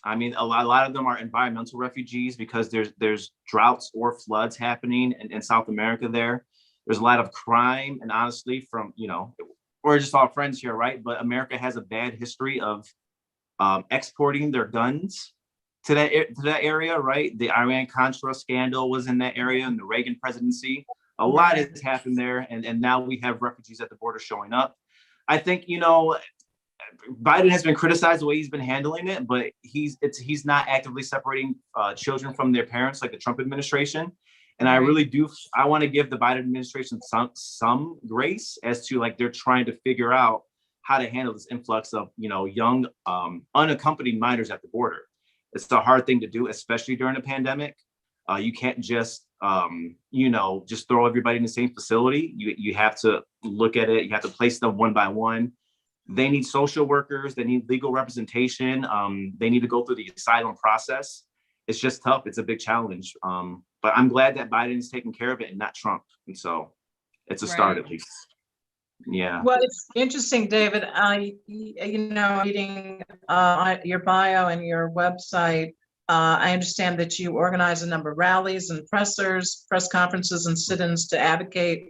I mean, a lot of them are environmental refugees because there's droughts or floods happening in South America there. There's a lot of crime, and honestly, from, you know, we're just all friends here, right? But America has a bad history of exporting their guns to that area, right? The Iran-Contra scandal was in that area, and the Reagan presidency. A lot has happened there, and now we have refugees at the border showing up. I think, you know, Biden has been criticized the way he's been handling it, but he's not actively separating children from their parents like the Trump administration. And I really I want to give the Biden administration some grace as to, like, they're trying to figure out how to handle this influx of, you know, young unaccompanied minors at the border. It's a hard thing to do, especially during a pandemic. You can't just you know, just throw everybody in the same facility. You have to look at it. You have to place them one by one. They need social workers. They need legal representation. They need to go through the asylum process. It's just tough. It's a big challenge. But I'm glad that Biden's taking care of it and not Trump. And so it's a start, at least. Yeah. Well, it's interesting, David. Reading your bio and your website, I understand that you organize a number of rallies and press conferences and sit-ins to advocate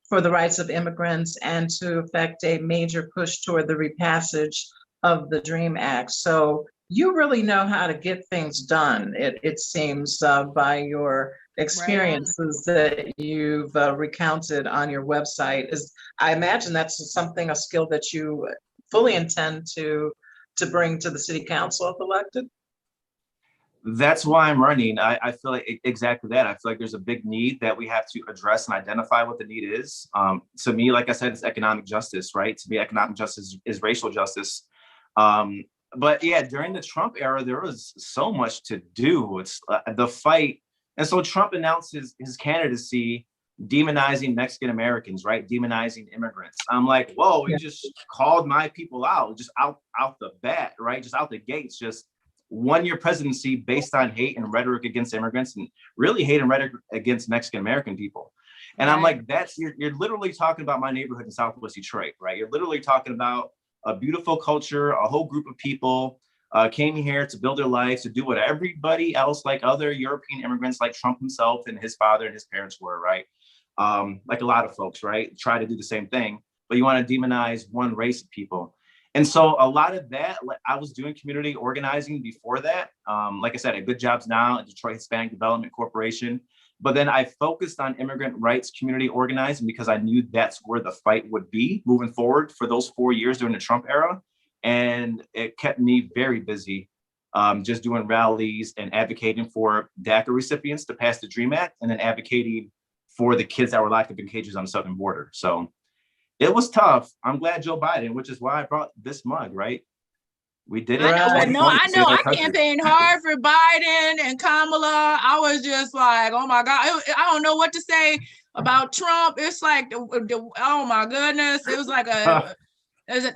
for the rights of immigrants and to effect a major push toward the repassage of the DREAM Act. So you really know how to get things done, it seems, by your experiences that you've recounted on your website. I imagine that's a skill that you fully intend to bring to the city council if elected. That's why I'm running. I feel like exactly that. I feel like there's a big need that we have to address and identify what the need is. To me, like I said, it's economic justice, right? To me, economic justice is racial justice. But yeah, during the Trump era, there was so much to do. It's the fight. And so Trump announced his candidacy demonizing Mexican Americans, right? Demonizing immigrants. I'm like, whoa, he just called my people out, just out the bat, right? Just out the gates, just 1 year presidency based on hate and rhetoric against immigrants and really hate and rhetoric against Mexican American people. And I'm like, you're literally talking about my neighborhood in Southwest Detroit, right? You're literally talking about a beautiful culture, a whole group of people came here to build their lives, to do what everybody else, like other European immigrants, like Trump himself and his father and his parents were, right? Like a lot of folks, right? Try to do the same thing, but you want to demonize one race of people. And so a lot of that, like, I was doing community organizing before that. Like I said, I have good jobs now at Detroit Hispanic Development Corporation. But then I focused on immigrant rights community organizing because I knew that's where the fight would be moving forward for those 4 years during the Trump era. And it kept me very busy, just doing rallies and advocating for DACA recipients to pass the DREAM Act, and then advocating for the kids that were locked up in cages on the southern border. So it was tough. I'm glad Joe Biden, which is why I brought this mug, right? We did it. I know. I campaigned hard for Biden and Kamala. I was just like, oh my God, I don't know what to say about Trump. It's like, oh my goodness. It was like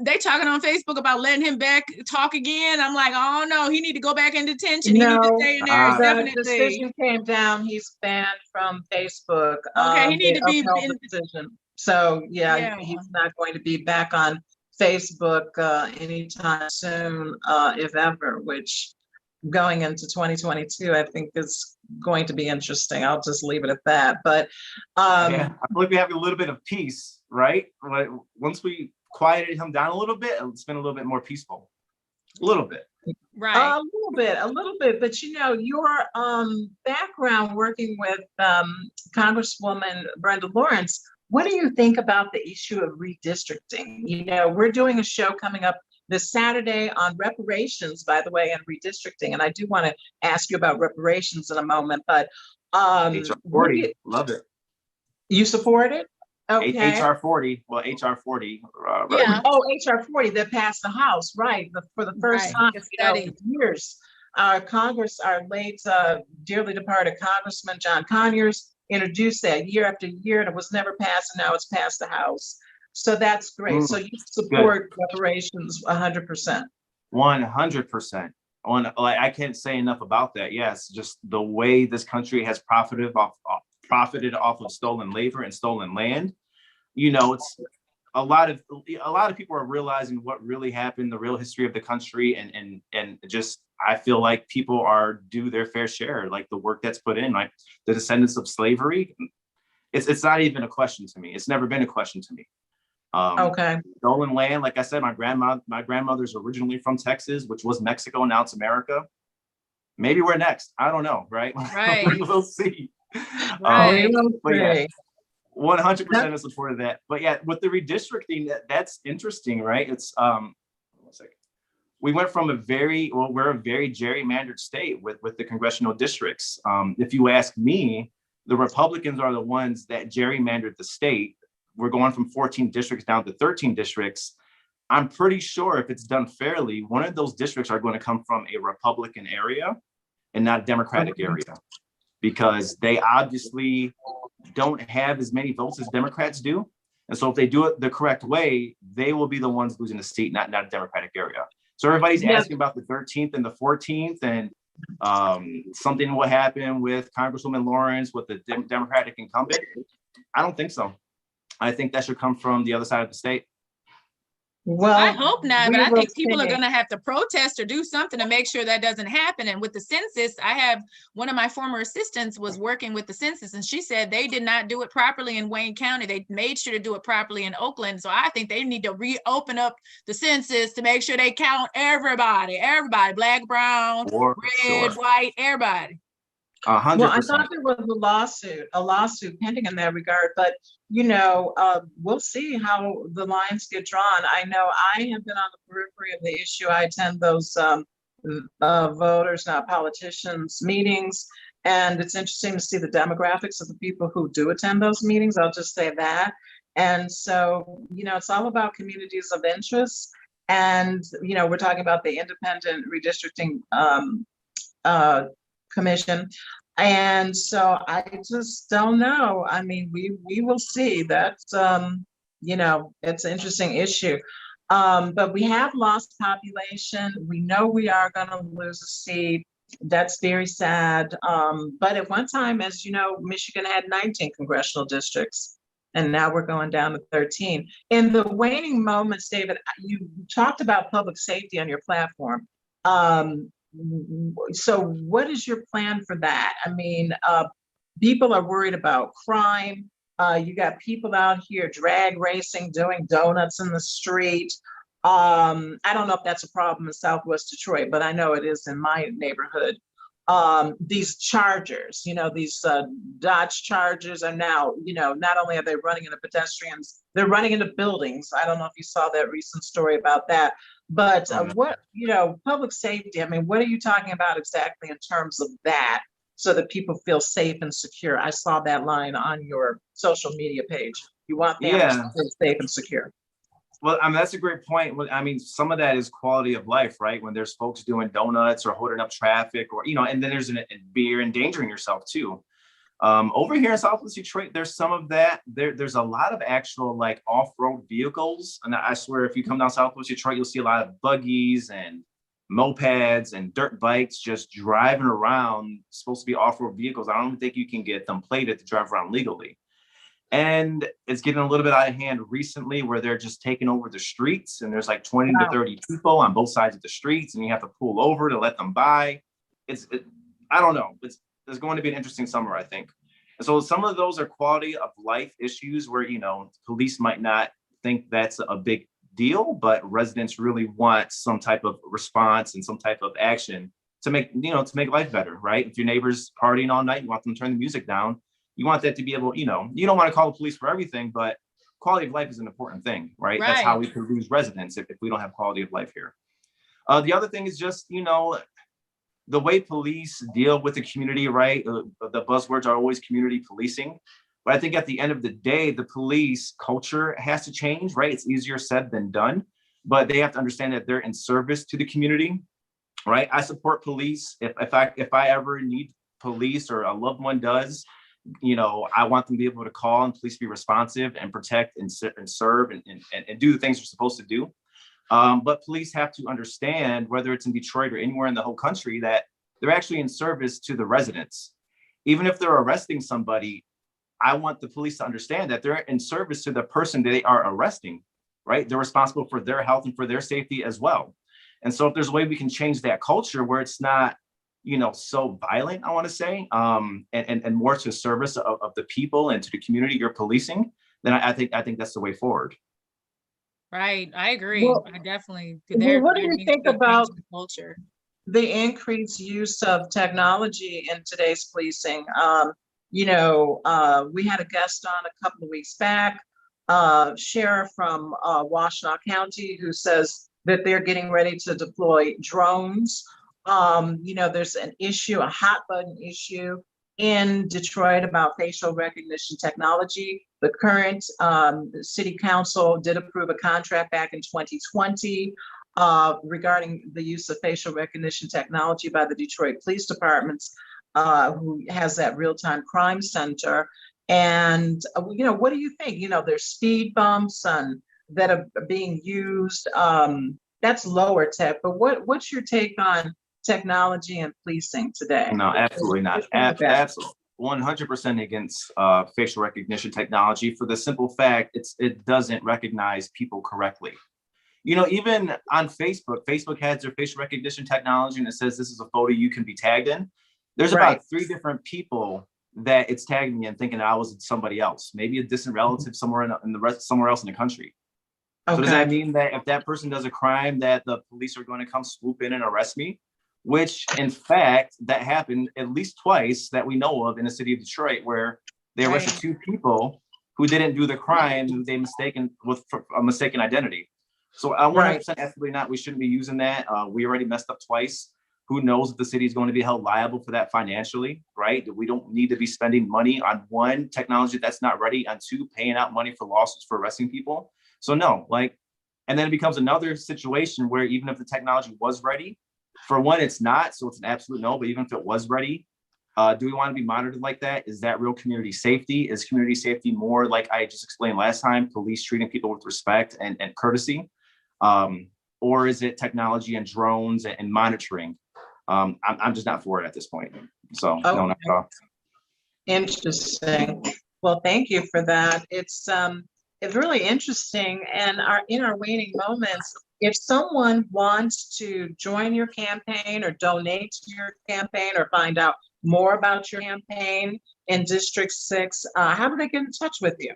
they talking on Facebook about letting him back talk again. I'm like, oh no, he need to go back in detention. He need to stay in there. Definitely. The decision came down. He's banned from Facebook. Okay, he need to be in the decision. So yeah, he's not going to be back on Facebook anytime soon, if ever, which going into 2022, I think is going to be interesting. I'll just leave it at that. But I feel like we have a little bit of peace, right? Like, once we quieted him down a little bit, it's been a little bit more peaceful. A little bit. Right. A little bit. But you know, your background working with Congresswoman Brenda Lawrence, what do you think about the issue of redistricting? You know, we're doing a show coming up this Saturday on reparations, by the way, and redistricting. And I do want to ask you about reparations in a moment, but HR 40, love it. You support it? Okay. HR 40, well, HR 40. Yeah. Oh, HR 40 that passed the House, right? For the first time in years. Our late dearly departed Congressman John Conyers introduced that year after year, and it was never passed, and now it's passed the House. So that's great. So you support reparations 100%. 100%. I can't say enough about that. Yes, just the way this country has profited off of stolen labor and stolen land. You know, it's a lot of people are realizing what really happened, the real history of the country, and just I feel like people are due their fair share, like the work that's put in, like the descendants of slavery. It's not even a question to me. It's never been a question to me. Stolen land, like I said, my grandmother's originally from Texas, which was Mexico, now it's America. Maybe we're next. I don't know, right? Right. We'll see. Right. But yeah, 100% in support of that. But yeah, with the redistricting, that's interesting, right? It's we went from we're a very gerrymandered state with the congressional districts. If you ask me, the Republicans are the ones that gerrymandered the state. We're going from 14 districts down to 13 districts. I'm pretty sure if it's done fairly, one of those districts are going to come from a Republican area and not a Democratic area, because they obviously don't have as many votes as Democrats do. And so if they do it the correct way, they will be the ones losing the seat, not a Democratic area. So everybody's asking about the 13th and the 14th, and something will happen with Congresswoman Lawrence with the Democratic incumbent. I don't think so. I think that should come from the other side of the state. Well, I hope not, but I think people are going to have to protest or do something to make sure that doesn't happen. And with the census, I have one of my former assistants was working with the census, and she said they did not do it properly in Wayne County. They made sure to do it properly in Oakland. So I think they need to reopen up the census to make sure they count everybody, black, brown, red, white, everybody. 100%. Well, I thought there was a lawsuit pending in that regard, but you know, we'll see how the lines get drawn. I know I have been on the periphery of the issue. I attend those voters, not politicians, meetings, and it's interesting to see the demographics of the people who do attend those meetings. I'll just say that. And so, you know, it's all about communities of interest. And, you know, we're talking about the independent redistricting commission. And so I just don't know. I mean, we will see. That's, you know, it's an interesting issue. But we have lost population. We know we are going to lose a seat. That's very sad. But at one time, as you know, Michigan had 19 congressional districts, and now we're going down to 13. In the waning moments, David, you talked about public safety on your platform. So what is your plan for that? I mean, people are worried about crime. You got people out here drag racing, doing donuts in the street. I don't know if that's a problem in Southwest Detroit, but I know it is in my neighborhood. These Chargers, these Dodge Chargers are now, not only are they running into pedestrians, they're running into buildings. I don't know if you saw that recent story about that, but public safety, I mean, what are you talking about exactly in terms of that so that people feel safe and secure? I saw that line on your social media page. You want them to feel safe and secure. Well, I mean, that's a great point. I mean, some of that is quality of life, right? When there's folks doing donuts or holding up traffic or, and then there's you're endangering yourself too. Over here in Southwest Detroit, there's some of that. There's a lot of actual like off-road vehicles. And I swear, if you come down Southwest Detroit, you'll see a lot of buggies and mopeds and dirt bikes just driving around, supposed to be off-road vehicles. I don't even think you can get them plated to drive around legally. And it's getting a little bit out of hand recently where they're just taking over the streets and there's like 20 to 30 people on both sides of the streets and you have to pull over to let them by. I don't know. It's going to be an interesting summer, I think. And so some of those are quality of life issues where, police might not think that's a big deal, but residents really want some type of response and some type of action to make life better, right? If your neighbor's partying all night, you want them to turn the music down. You want that to be able, you don't want to call the police for everything, but quality of life is an important thing, right? That's how we could lose residents if we don't have quality of life here. The other thing is just, the way police deal with the community, right? The buzzwords are always community policing. But I think at the end of the day, the police culture has to change, right? It's easier said than done, but they have to understand that they're in service to the community, right? I support police. If I ever need police or a loved one does, I want them to be able to call and police be responsive and protect and serve and do the things they're supposed to do. But police have to understand, whether it's in Detroit or anywhere in the whole country, that they're actually in service to the residents. Even if they're arresting somebody, I want the police to understand that they're in service to the person they are arresting, right? They're responsible for their health and for their safety as well. And so if there's a way we can change that culture where it's not so violent, I want to say, and more to service of the people and to the community you're policing, then I think that's the way forward. Right, I agree. Well, I definitely. what do you think about the culture? The increased use of technology in today's policing? We had a guest on a couple of weeks back, sheriff from Washtenaw County, who says that they're getting ready to deploy drones. There's an issue, a hot button issue in Detroit about facial recognition technology. The current city council did approve a contract back in 2020 regarding the use of facial recognition technology by the Detroit Police Departments, who has that real-time crime center. And, what do you think? There's speed bumps that are being used. That's lower tech, but what's your take on technology and policing today? No, absolutely not. Absolutely. 100% against facial recognition technology for the simple fact it doesn't recognize people correctly. Even on Facebook has their facial recognition technology and it says this is a photo you can be tagged in. There's about 3 different people that it's tagging me in thinking I was somebody else, maybe a distant relative somewhere somewhere else in the country. Okay. So does that mean that if that person does a crime that the police are going to come swoop in and arrest me? Which in fact, that happened at least twice that we know of in the city of Detroit, where they arrested 2 people who didn't do the crime, who they mistaken with a mistaken identity. So I 100% absolutely not. We shouldn't be using that. We already messed up twice. Who knows if the city is going to be held liable for that financially, right? We don't need to be spending money on 1, technology that's not ready, on 2, paying out money for lawsuits for arresting people. So no, and then it becomes another situation where even if the technology was ready, for 1, it's not, so it's an absolute no. But even if it was ready, do we want to be monitored like that? Is that real community safety? Is community safety more like I just explained last time, police treating people with respect and courtesy? Or is it technology and drones and monitoring? I'm just not for it at this point. So no, not at all. Interesting. Well, thank you for that. It's really interesting. And in our waning moments, if someone wants to join your campaign or donate to your campaign or find out more about your campaign in District 6, how do they get in touch with you?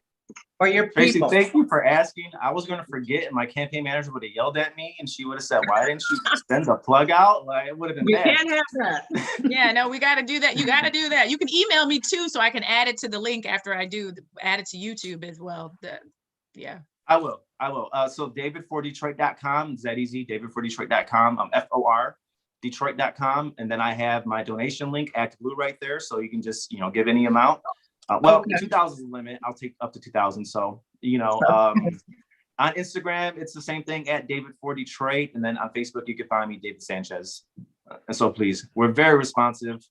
or your Tracy, people? thank you for asking. I was going to forget, and my campaign manager would have yelled at me, and she would have said, "Why didn't you send the plug out?" Like, it would have been We bad. can't have that. Yeah, no, we got to do that. You got to do that. You can email me too, so I can add it to the link after I add it to YouTube as well. Yeah. I will. So david4detroit.com, is that easy? david4detroit.com, FOR, Detroit.com. And then I have my donation link, Act Blue, right there. So you can just, give any amount. Well, Okay. 2,000 is the limit. I'll take up to 2,000. So, on Instagram, it's the same thing at David4Detroit. And then on Facebook, you can find me, David Sanchez. And so please, we're very responsive.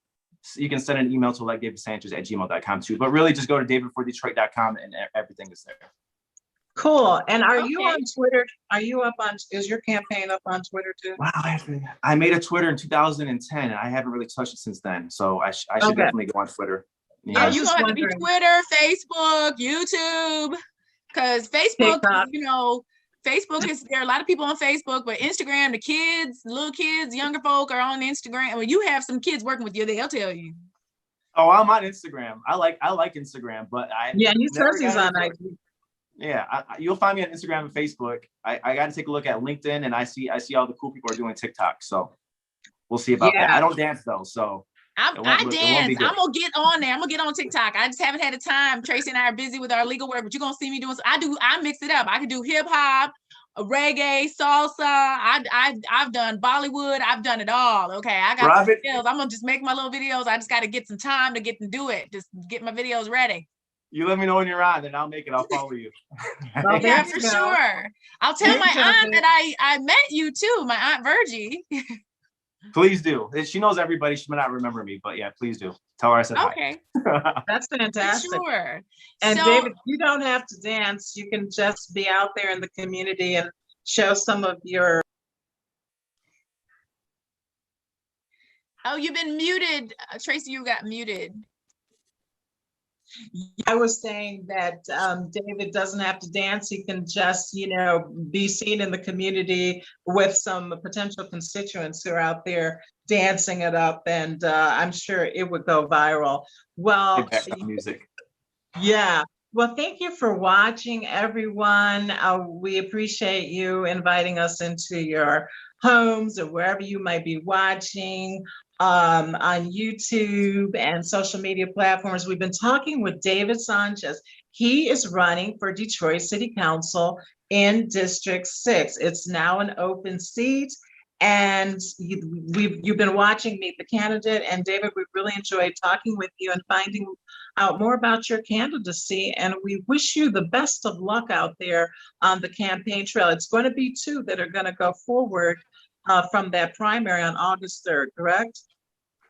You can send an email to davidsanchez@gmail.com too. But really just go to david4detroit.com and everything is there. Cool. And are you Okay. on Twitter? Is your campaign up on Twitter too? Wow, I made a Twitter in 2010 and I haven't really touched it since then. So I should Okay. definitely go on Twitter. Yeah, was you just gonna have to be wondering. Twitter, Facebook, YouTube, because Facebook, TikTok. Facebook is, there are a lot of people on Facebook, but Instagram, the kids, little kids, younger folk are on Instagram. Well, you have some kids working with you, they'll tell you. Oh, I'm on Instagram. I like Instagram, but Yeah, he never says he's got on into it. IG. Yeah, you'll find me on Instagram and Facebook. I got to take a look at LinkedIn, and I see all the cool people are doing TikTok. So we'll see about that. Yeah. I don't dance though, so I it won't be dance. good. I'm gonna get on there. I'm gonna get on TikTok. I just haven't had the time. Tracy and I are busy with our legal work, but you're gonna see me doing. I mix it up. I can do hip hop, reggae, salsa. I've done Bollywood. I've done it all. Okay, I got Robin, videos. I'm gonna just make my little videos. I just got to get some time to get and do it. Just get my videos ready. you let me know when you're on, and I'll make it. I'll follow you. Well, Yeah, there for you go. sure. I'll tell There my you go, aunt babe. that I met you too. My aunt Virgie. Please do. She knows everybody. She may not remember me, but yeah, please do. Tell her I said Okay, hi. That's for fantastic. sure. And So, David, you don't have to dance. You can just be out there in the community and show some of your. oh, you've been muted, Tracy. You got muted. I was saying that David doesn't have to dance. He can just, be seen in the community with some potential constituents who are out there dancing it up. And I'm sure it would go viral. Well, Big background music. yeah. Well, thank you for watching, everyone. We appreciate you inviting us into your homes or wherever you might be watching, on YouTube and social media platforms. We've been talking with David Sanchez. He is running for Detroit City Council in District 6. It's now an open seat. And you've been watching Meet the Candidate. And David, we've really enjoyed talking with you and finding out more about your candidacy. And we wish you the best of luck out there on the campaign trail. It's going to be 2 that are going to go forward from that primary on August 3rd, correct?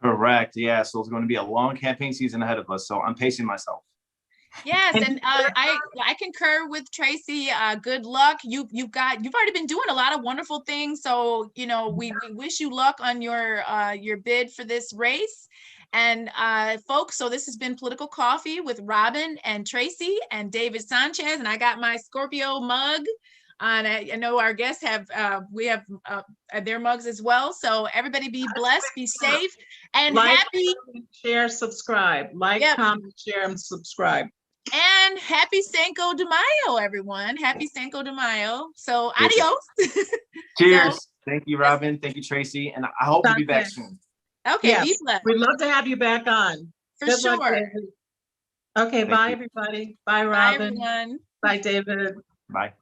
Correct. Yeah. So it's going to be a long campaign season ahead of us. So I'm pacing myself. Yes, And and I concur with Tracy. Good luck. You've already been doing a lot of wonderful things. So we wish you luck on your bid for this race. And folks, so this has been Political Coffee with Robin and Tracy and David Sanchez, and I got my Scorpio mug. And I know our guests have their mugs as well. So everybody be blessed, be safe, and like, happy. Share, subscribe, Yep. comment, share, and subscribe. And happy Cinco de Mayo, everyone. Happy Cinco de Mayo. So Yes. adios. Cheers. So, Thank you, Robin. Thank you, Tracy. And I hope to be back soon. okay, Yes. be blessed. We'd love to have you back on. For Good luck, sure. David. Okay, Thank bye, you. everybody. Bye, Bye, Robin. everyone. Bye, David. Bye.